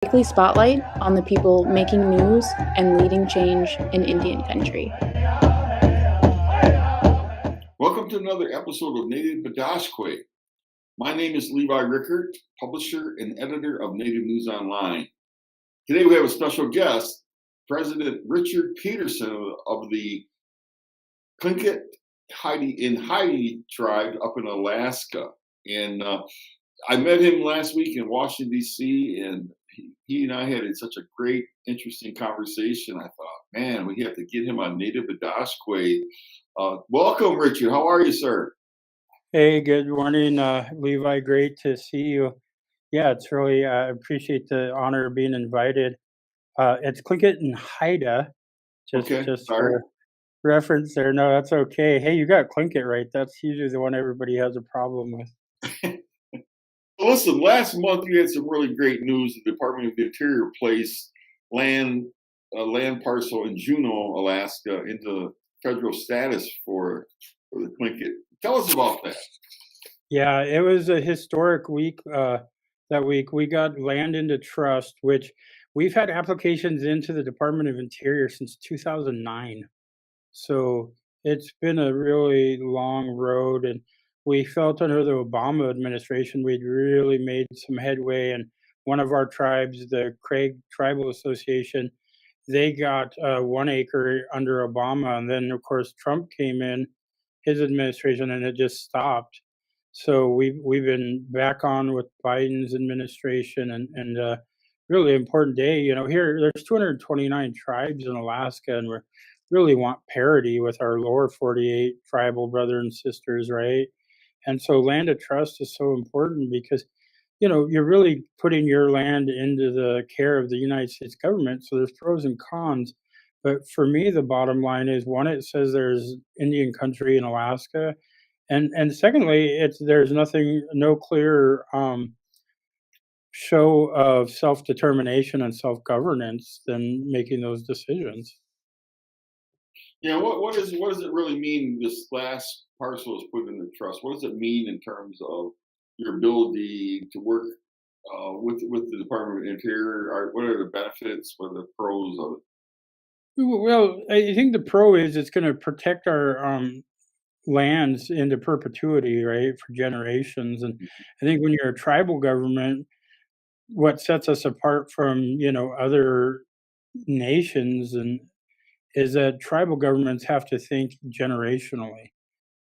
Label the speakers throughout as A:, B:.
A: Weekly spotlight on the people making news and leading change in Indian country.
B: Welcome to another episode of Native Bidaské. My name is Levi Rickert, publisher and editor of Native News Online. Today we have a special guest, President Rickert Peterson of the Tlingit Haida tribe up in Alaska. And I met him last week in Washington, D.C., and he and I had such a great, interesting conversation. I thought, man, we have to get him on Native Bidaské. Welcome, Richard. How are you, sir?
C: Hey, good morning, Levi. Great to see you. Yeah, it's really, I appreciate the honor of being invited. It's Tlingit and Haida, just
B: Sorry.
C: for reference there. No, that's okay. Hey, you got Tlingit right. That's usually the one everybody has a problem with.
B: Listen, last month you had some really great news. The Department of the Interior placed a land parcel in Juneau, Alaska, into federal status for the Tlingit. Tell us about that.
C: Yeah, it was a historic week. That week we got land into trust, which we've had applications into the Department of Interior since 2009. So it's been a really long road, and we felt under the Obama administration we'd really made some headway. And one of our tribes, the Craig Tribal Association, they got 1 acre under Obama, and then of course Trump came in, his administration, and it just stopped. So we've been back on with Biden's administration, and really important day. You know, here there's 229 tribes in Alaska, and we really want parity with our lower 48 tribal brothers and sisters, right? And so land of trust is so important because, you know, you're really putting your land into the care of the United States government. So there's pros and cons. But for me, the bottom line is one, it says there's Indian country in Alaska. And secondly, there's no clear show of self-determination and self-governance than making those decisions.
B: Yeah, what does it really mean? This last parcel is put into trust. What does it mean in terms of your ability to work with the Department of Interior? What are the benefits? What are the pros of it?
C: Well, I think the pro is it's going to protect our lands into perpetuity, right, for generations. And I think when you're a tribal government, what sets us apart from, you know, other nations and is that tribal governments have to think generationally.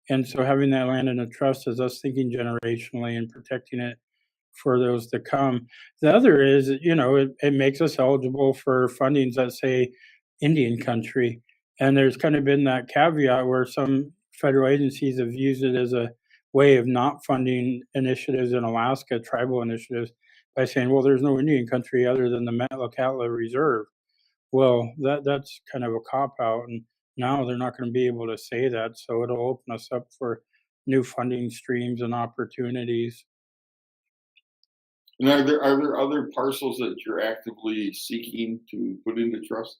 C: And so having that land in a trust is us thinking generationally and protecting it for those to come. The other is, you know, it makes us eligible for fundings that say Indian country. And there's kind of been that caveat where some federal agencies have used it as a way of not funding initiatives in Alaska, tribal initiatives, by saying, well, there's no Indian country other than the Metlakatla Reserve. Well, that's kind of a cop out, and now they're not going to be able to say that. So it'll open us up for new funding streams and opportunities.
B: And are there other parcels that you're actively seeking to put into trust?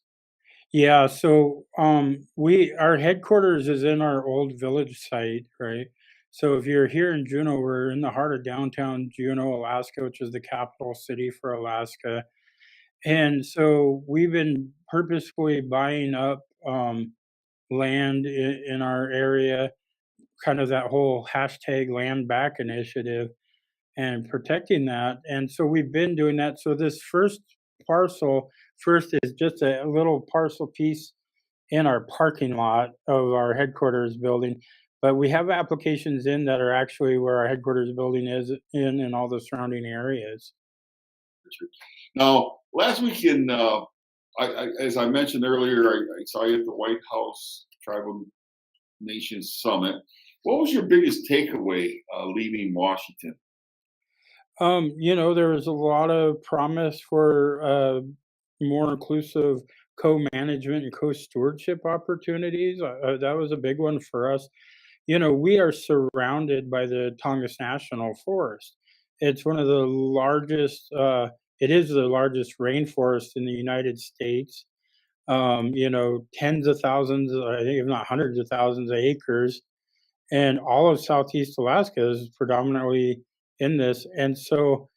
C: Yeah, so our headquarters is in our old village site, right? So if you're here in Juneau, we're in the heart of downtown Juneau, Alaska, which is the capital city for Alaska. And so we've been purposefully buying up land in our area, kind of that whole hashtag land back initiative and protecting that. And so we've been doing that. So this parcel first is just a little parcel piece in our parking lot of our headquarters building. But we have applications in that are actually where our headquarters building is in and all the surrounding areas.
B: Now, last weekend, as I mentioned earlier, I saw you at the White House Tribal Nations Summit. What was your biggest takeaway leaving Washington?
C: You know, there was a lot of promise for more inclusive co-management and co-stewardship opportunities. That was a big one for us. You know, we are surrounded by the Tongass National Forest. It's one of the largest. It is the largest rainforest in the United States. You know, tens of thousands, I think, if not hundreds of thousands of acres, and all of Southeast Alaska is predominantly in this. And so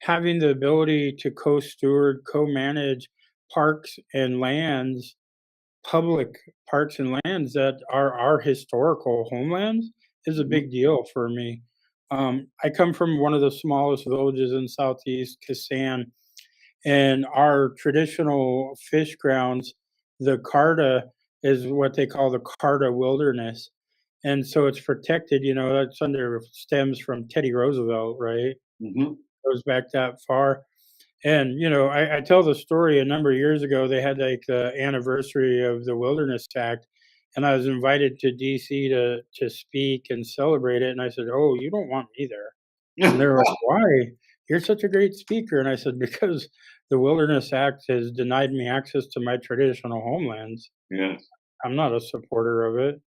C: having the ability to co-steward, co-manage parks and lands, public parks and lands that are our historical homelands is a
B: Mhm.
C: big deal for me. I come from one of the smallest villages in Southeast Kisan, and our traditional fish grounds, the Carta is what they call the Carta Wilderness. And so it's protected, that's under stems from Teddy Roosevelt, right?
B: Mhm.
C: Goes back that far. And, I tell the story a number of years ago, they had like the anniversary of the Wilderness Act, and I was invited to DC to speak and celebrate it. And I said, "Oh, you don't want me there." And they were like, "Why? You're such a great speaker." And I said, "Because the Wilderness Act has denied me access to my traditional homelands.
B: Yes.
C: I'm not a supporter of it."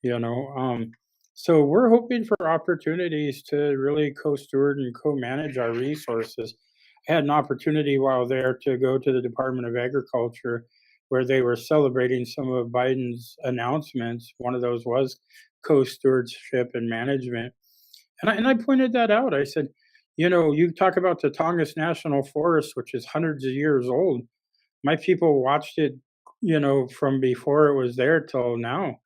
C: you know. So we're hoping for opportunities to really co-steward and co-manage our resources. I had an opportunity while there to go to the Department of Agriculture where they were celebrating some of Biden's announcements. One of those was co-stewardship and management. And I pointed that out. I said, you talk about the Tongass National Forest, which is hundreds of years old. My people watched it, from before it was there till now.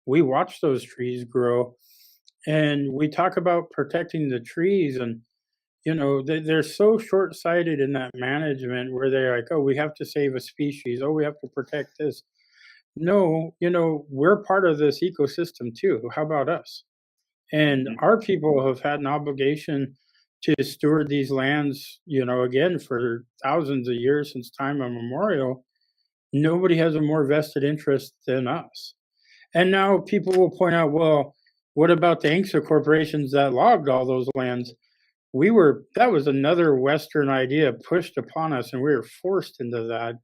C: We watched those trees grow, and we talk about protecting the trees, and they're so short-sighted in that management where they're like, oh, we have to save a species, oh, we have to protect this. No, we're part of this ecosystem too. How about us? And
B: Mhm.
C: our people have had an obligation to steward these lands, again, for thousands of years since time immemorial. Nobody has a more vested interest than us. And now people will point out, well, what about the Inca corporations that logged all those lands? That was another Western idea pushed upon us, and we were forced into that.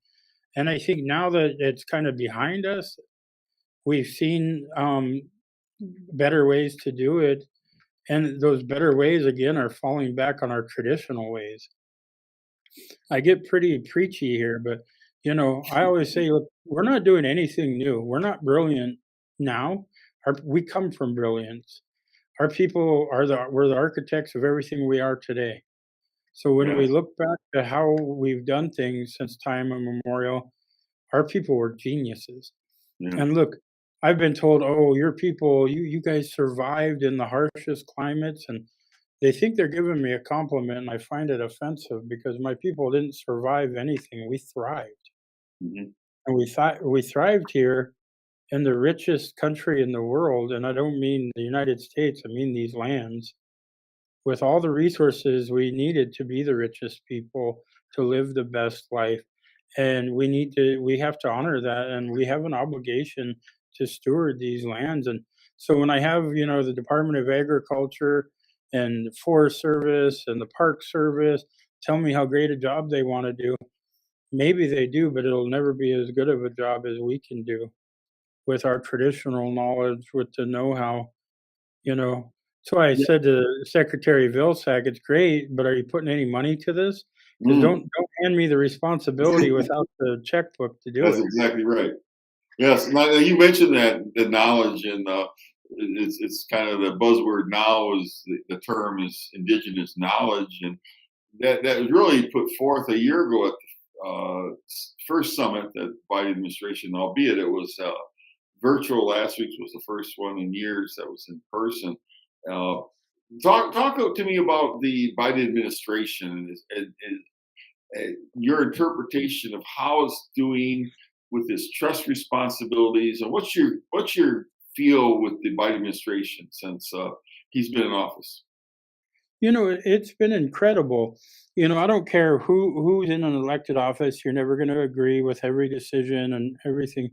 C: And I think now that it's kind of behind us, we've seen better ways to do it. And those better ways, again, are falling back on our traditional ways. I get pretty preachy here, but I always say, look, we're not doing anything new. We're not brilliant now. We come from brilliance. Our people we're the architects of everything we are today. So when we
B: Yes.
C: look back to how we've done things since time immemorial, our people were geniuses.
B: Yeah.
C: And look, I've been told, "Oh, your people, you guys survived in the harshest climates," and they think they're giving me a compliment, and I find it offensive because my people didn't survive anything. We thrived,
B: Mhm.
C: and we thrived here in the richest country in the world, and I don't mean the United States. I mean these lands with all the resources we needed to be the richest people to live the best life. And we have to honor that, and we have an obligation to steward these lands. And so when I have the Department of Agriculture and the Forest Service and the Park Service tell me how great a job they want to do, maybe they do, but it'll never be as good of a job as we can do with our traditional knowledge, with the know-how. you know, so I
B: Yeah.
C: said to Secretary Vilsack, "It's great, but are you putting any money to this? Because
B: Mm.
C: don't hand me the responsibility without the checkbook to do
B: That's
C: it."
B: exactly right. Yes, now you mentioned that the knowledge and it's kind of the buzzword now is the term is indigenous knowledge, and that was really put forth a year ago at the first summit that Biden administration, albeit it was virtual. Last week's was the first one in years that was in person. Uh, talk to me about the Biden administration and your interpretation of how it's doing with its trust responsibilities, and what's your feel with the Biden administration since he's been in office?
C: It's been incredible. I don't care who's in an elected office, you're never gonna agree with every decision and everything.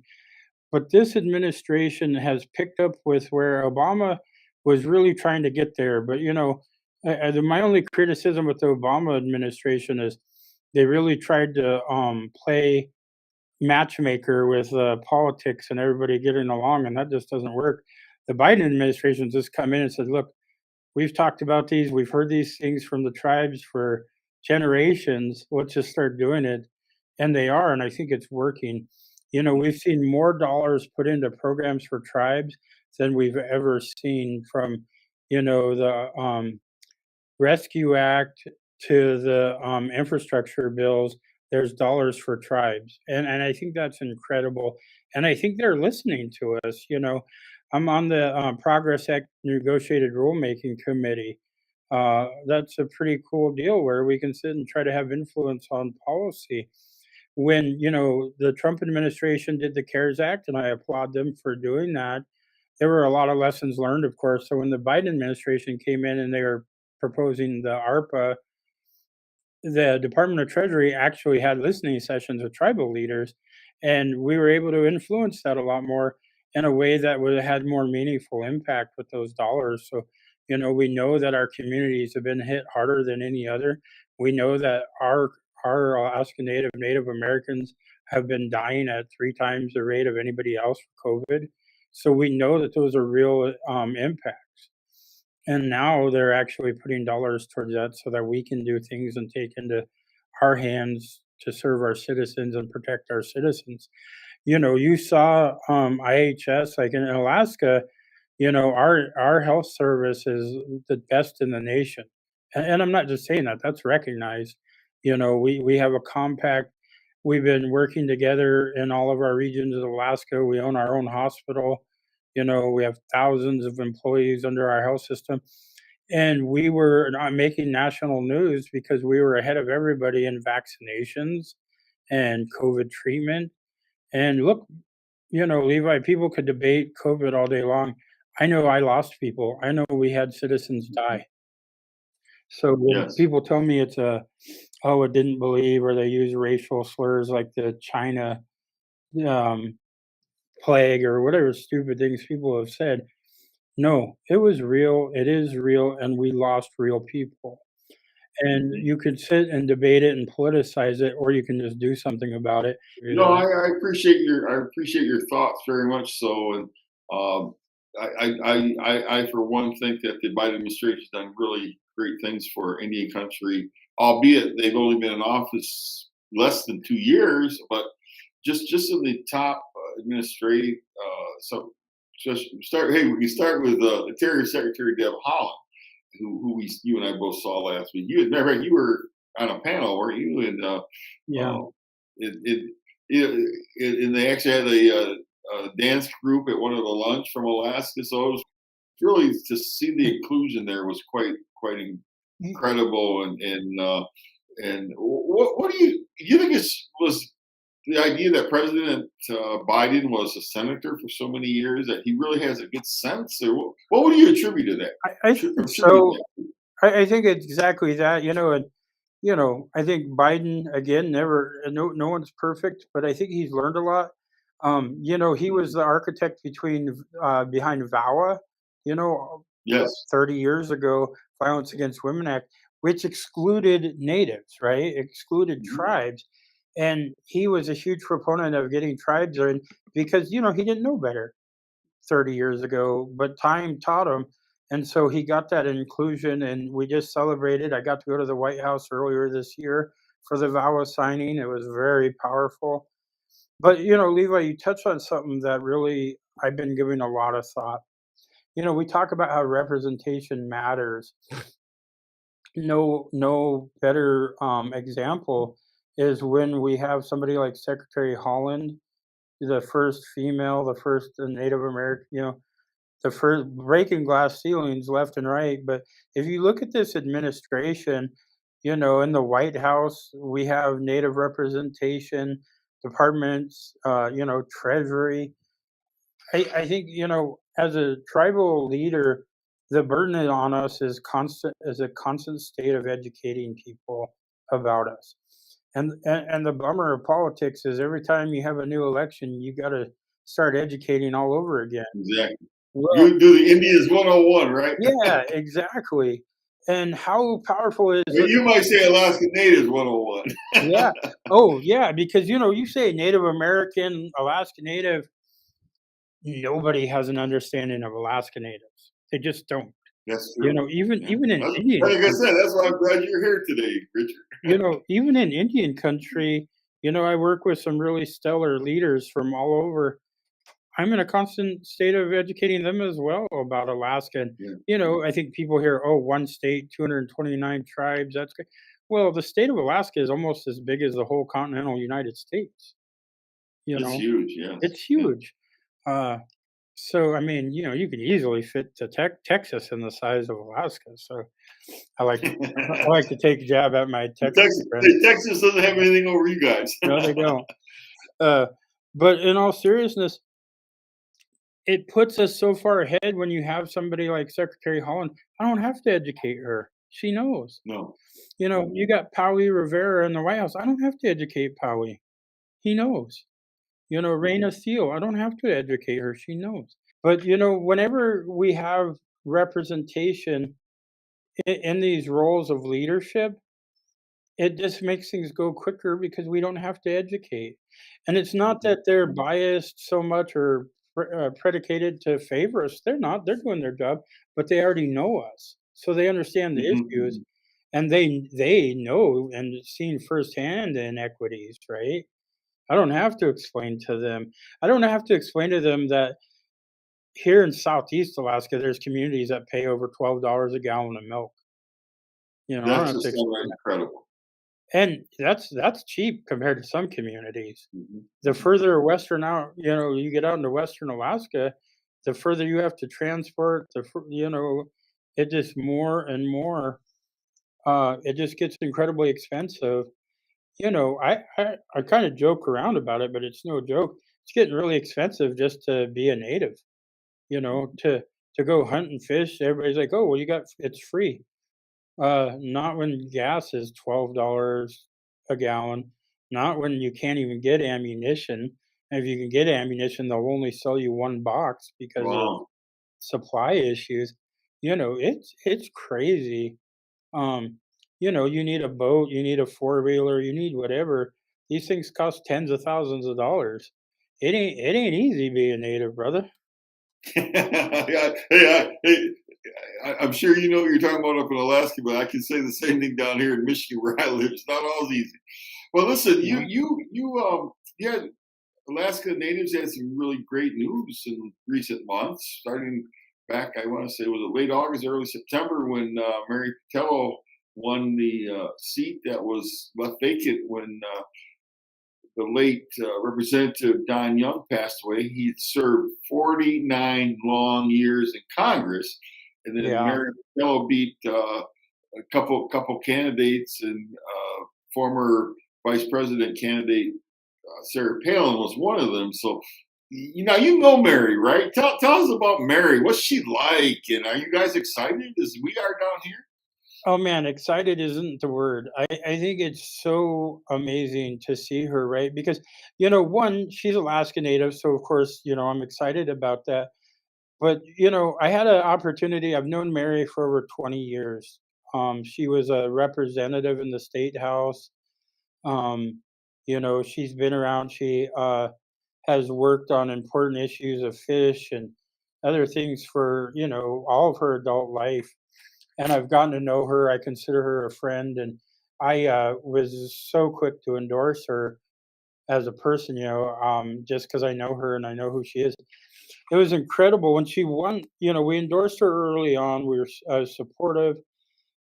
C: But this administration has picked up with where Obama was really trying to get there. But my only criticism with the Obama administration is they really tried to play matchmaker with politics and everybody getting along, and that just doesn't work. The Biden administration just come in and said, "Look, we've talked about these, we've heard these things from the tribes for generations. Let's just start doing it." And they are, and I think it's working. We've seen more dollars put into programs for tribes than we've ever seen from, the Rescue Act to the infrastructure bills, there's dollars for tribes, and I think that's incredible, and I think they're listening to us. I'm on the Progress Act negotiated rulemaking committee. That's a pretty cool deal where we can sit and try to have influence on policy. When the Trump administration did the CARES Act, and I applaud them for doing that, there were a lot of lessons learned, of course. So when the Biden administration came in and they were proposing the ARPA, the Department of Treasury actually had listening sessions with tribal leaders, and we were able to influence that a lot more in a way that would have had more meaningful impact with those dollars. So, we know that our communities have been hit harder than any other. We know that our Alaska Native Americans have been dying at 3 times the rate of anybody else for COVID. So we know that those are real impacts. And now they're actually putting dollars towards that so that we can do things and take into our hands to serve our citizens and protect our citizens. You saw IHS, like in Alaska, our health service is the best in the nation. And I'm not just saying that, that's recognized. We have a compact. We've been working together in all of our regions of Alaska. We own our own hospital. We have thousands of employees under our health system. And we were not making national news because we were ahead of everybody in vaccinations and COVID treatment. And look, Levi, people could debate COVID all day long. I know I lost people. I know we had citizens die. So when
B: Yes.
C: people tell me it's it didn't believe, or they use racial slurs like the China plague or whatever stupid things people have said, no, it was real. It is real, and we lost real people. And you could sit and debate it and politicize it, or you can just do something about it.
B: No, I appreciate your thoughts very much so, and um, I for one think that the Biden administration has done really great things for Indian country, albeit they've only been in office less than 2 years, but just in the top administrative. So just start. Hey, we can start with Interior Secretary Deb Haaland, you and I both saw last week. Matter of fact, you were on a panel, weren't you? And
C: Yeah.
B: and they actually had a dance group at one of the lunch from Alaska. So it was really, to see the inclusion there was quite incredible. And what do you think was the idea that President Biden was a senator for so many years, that he really has a good sense, or what would you attribute to that?
C: I think so. I think it's exactly that, and I think Biden, again, never, no one's perfect, but I think he's learned a lot. He was the architect behind VAWA,
B: Yes.
C: 30 years ago, Violence Against Women Act, which excluded natives, right? Excluded tribes. And he was a huge proponent of getting tribes in because, he didn't know better 30 years ago, but time taught him. And so he got that inclusion, and we just celebrated. I got to go to the White House earlier this year for the VAWA signing. It was very powerful. But, Levi, you touched on something that really I've been giving a lot of thought. We talk about how representation matters. No better example is when we have somebody like Secretary Haaland, the first female, the first Native American, the first breaking glass ceilings left and right. But if you look at this administration, in the White House, we have Native representation, departments, Treasury. I think, as a tribal leader, the burden on us is a constant state of educating people about us. And the bummer of politics is every time you have a new election, you got to start educating all over again.
B: Exactly.
C: Well,
B: You do the Indians 101, right?
C: yeah, exactly. And how powerful is
B: Well, you might say Alaska Natives 101.
C: Yeah. Oh, yeah, because you say Native American, Alaska Native, nobody has an understanding of Alaska Natives. They just don't.
B: That's true.
C: Even in Indian,
B: like I said, that's why I'm glad you're here today, Richard.
C: Even in Indian country, I work with some really stellar leaders from all over. I'm in a constant state of educating them as well about Alaska. And,
B: Yeah.
C: I think people hear, oh, one state, 229 tribes. That's great. Well, the state of Alaska is almost as big as the whole continental United States. You
B: It's
C: know,
B: huge. Yes.
C: it's
B: Yeah.
C: huge. Uh, so I mean, you could easily fit to Texas in the size of Alaska. So I like to I like to take a jab at my Texas
B: Texas,
C: friends.
B: hey, Texas doesn't have anything over you guys.
C: No, they don't. Uh, but in all seriousness, it puts us so far ahead when you have somebody like Secretary Holland. I don't have to educate her. She knows.
B: No.
C: You got Pauly Rivera in the White House. I don't have to educate Pauly. He knows. Raina Thiel, I don't have to educate her. She knows. But, whenever we have representation in these roles of leadership, it just makes things go quicker because we don't have to educate. And it's not that they're biased so much or predicated to favor us. They're not. They're doing their job, but they already know us, so they understand the issues,
B: Mhm.
C: and they know and seen firsthand the inequities. Right? I don't have to explain to them. I don't have to explain to them that here in Southeast Alaska, there's communities that pay over $12 a gallon of milk. I don't
B: That's
C: have to
B: just
C: explain.
B: incredible.
C: And that's cheap compared to some communities.
B: Mhm.
C: The further western out, you get out into western Alaska, the further you have to transport, it just more and more, it just gets incredibly expensive. I kind of joke around about it, but it's no joke. It's getting really expensive just to be a native, to go hunt and fish. Everybody's like, oh, well, it's free. Not when gas is $12 a gallon, not when you can't even get ammunition. And if you can get ammunition, they'll only sell you 1 box because of
B: Wow.
C: supply issues. It's crazy. You need a boat, you need a four-wheeler, you need whatever. These things cost tens of thousands of dollars. It ain't easy being a native, brother.
B: Yeah, hey, I'm sure you know what you're talking about up in Alaska, but I can say the same thing down here in Michigan where I live. It's not always easy. Well, listen,
C: Yeah.
B: yeah, Alaska natives had some really great news in recent months, starting back, I want to say, was it late August, early September, when Mary Patello won the seat that was left vacant when the late Representative Don Young passed away. He served 49 long years in Congress, and then
C: Yeah.
B: Mary Patello beat a couple candidates, and former vice president candidate Sarah Palin was one of them. So, you know Mary, right? Tell us about Mary. What's she like, and are you guys excited as we are down here?
C: Oh man, excited isn't the word. I think it's so amazing to see her, right? Because, one, she's Alaska Native, so of course, I'm excited about that. But, I had an opportunity. I've known Mary for over 20 years. She was a representative in the state house. She's been around. She has worked on important issues of fish and other things for, all of her adult life, and I've gotten to know her. I consider her a friend, and I was so quick to endorse her as a person, just because I know her and I know who she is. It was incredible when she won. We endorsed her early on. We were supportive,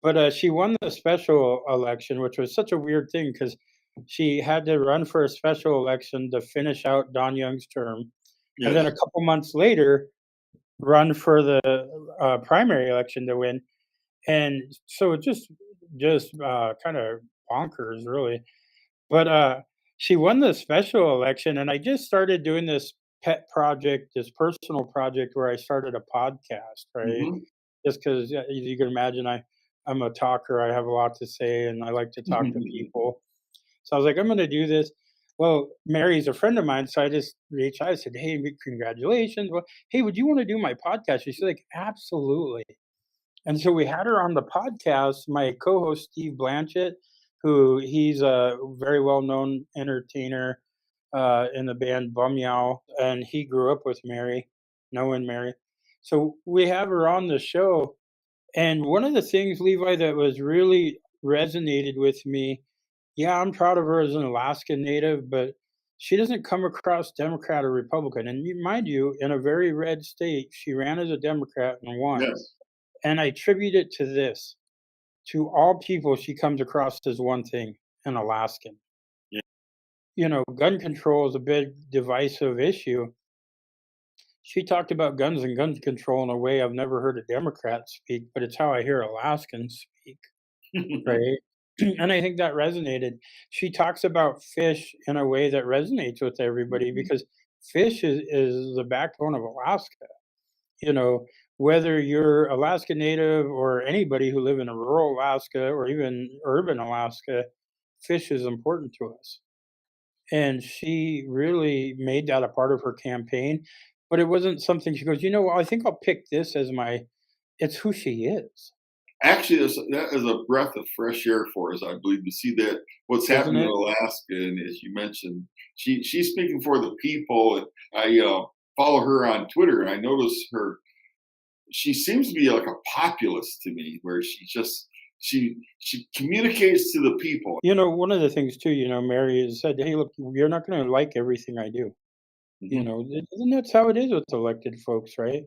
C: but she won the special election, which was such a weird thing because she had to run for a special election to finish out Don Young's term, and then a
B: Yes.
C: couple months later, run for the primary election to win. And so it just kind of bonkers, really. But she won the special election, and I just started doing this pet project, this personal project where I started a podcast, right?
B: Hmm.
C: Just because you can imagine, I'm a talker. I have a lot to say, and I like to talk to people. So I was like, I'm going to do this. Well, Mary's a friend of mine, so I just reached out. I said, "Hey, congratulations! Well, hey, would you want to do my podcast?" She's like, "Absolutely." And so we had her on the podcast, my co-host Steve Blanchett, who he's a very well-known entertainer in the band Bum Yow, and he grew up with Mary, knowing Mary. So we have her on the show, and one of the things, Levi, that was really resonated with me, yeah, I'm proud of her as an Alaskan native, but she doesn't come across Democrat or Republican. And mind you, in a very red state, she ran as a Democrat and won.
B: Yes.
C: And I attribute it to this. to all people, she comes across as one thing, an Alaskan.
B: Yeah.
C: Gun control is a big divisive issue. She talked about guns and gun control in a way I've never heard a Democrat speak, but it's how I hear Alaskans speak, right? And I think that resonated. She talks about fish in a way that resonates with everybody because fish is the backbone of Alaska. You know, whether you're Alaska Native or anybody who live in a rural Alaska or even urban Alaska, fish is important to us. And she really made that a part of her campaign, but it wasn't something she goes, I think I'll pick this as it's who she is,
B: Actually, that is a breath of fresh air for us, I believe, to see that what's
C: isn't
B: happening in
C: it?
B: Alaska. And as you mentioned, she's speaking for the people. And I follow her on Twitter, and I notice she seems to be like a populist to me, where she communicates to the people.
C: One of the things too, Mary has said, "Hey, look, you're not going to like everything I do."
B: Mhm.
C: And that's how it is with elected folks, right?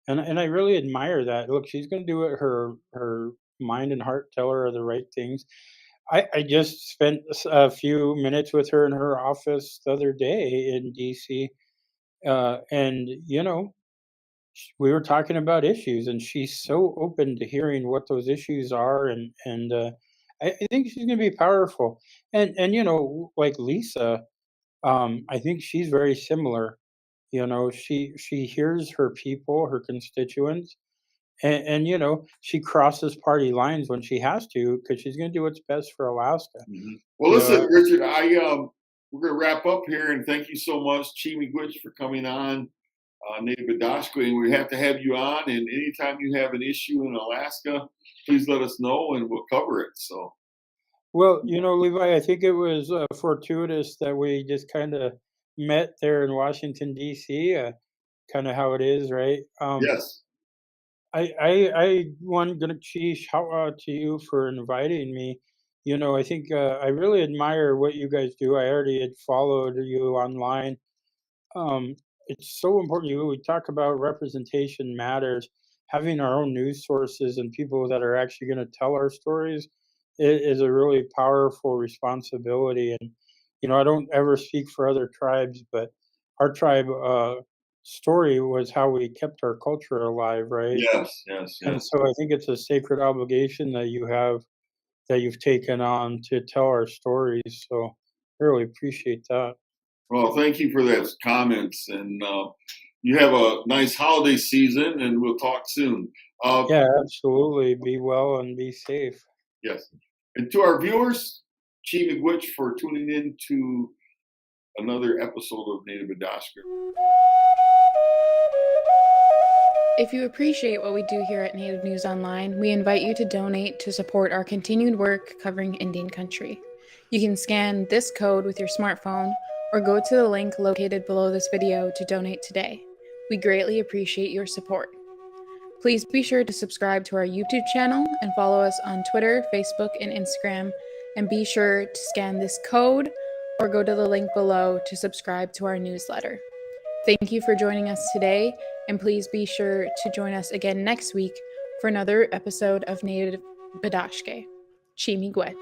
C: And I really admire that. Look, she's going to do it. Her mind and heart tell her the right things. I just spent a few minutes with her in her office the other day in DC, and we were talking about issues, and she's so open to hearing what those issues are, and I think she's going to be powerful. And like Lisa, I think she's very similar. She hears her people, her constituents, and she crosses party lines when she has to because she's going to do what's best for Alaska.
B: Mhm. Well,
C: You know,
B: listen, Richard, we're going to wrap up here, and thank you so much, Chimi Gwitch, for coming on Native Bidaské. And we have to have you on. And anytime you have an issue in Alaska, please let us know, and we'll cover it. So,
C: well, Levi, I think it was fortuitous that we just kind of met there in Washington D.C. Kind of how it is, right?
B: yes.
C: I want to shout out to you for inviting me. I think I really admire what you guys do. I already had followed you online. It's so important. We talk about representation matters. Having our own news sources and people that are actually going to tell our stories is a really powerful responsibility. And I don't ever speak for other tribes, but our tribe story was how we kept our culture alive, right?
B: Yes, yes,
C: And
B: yes.
C: so I think it's a sacred obligation that you've taken on to tell our stories. So I really appreciate that.
B: Well, thank you for those comments. And you have a nice holiday season, and we'll talk soon. Uh,
C: Yeah, absolutely. Be well and be safe.
B: yes. And to our viewers, Chimi Gwitch for tuning in to another episode of Native Bidaské.
A: If you appreciate what we do here at Native News Online, we invite you to donate to support our continued work covering Indian country. You can scan this code with your smartphone or go to the link located below this video to donate today. We greatly appreciate your support. Please be sure to subscribe to our YouTube channel and follow us on Twitter, Facebook, and Instagram. And be sure to scan this code or go to the link below to subscribe to our newsletter. Thank you for joining us today, and please be sure to join us again next week for another episode of Native Bidaské. Chimi Gwetch.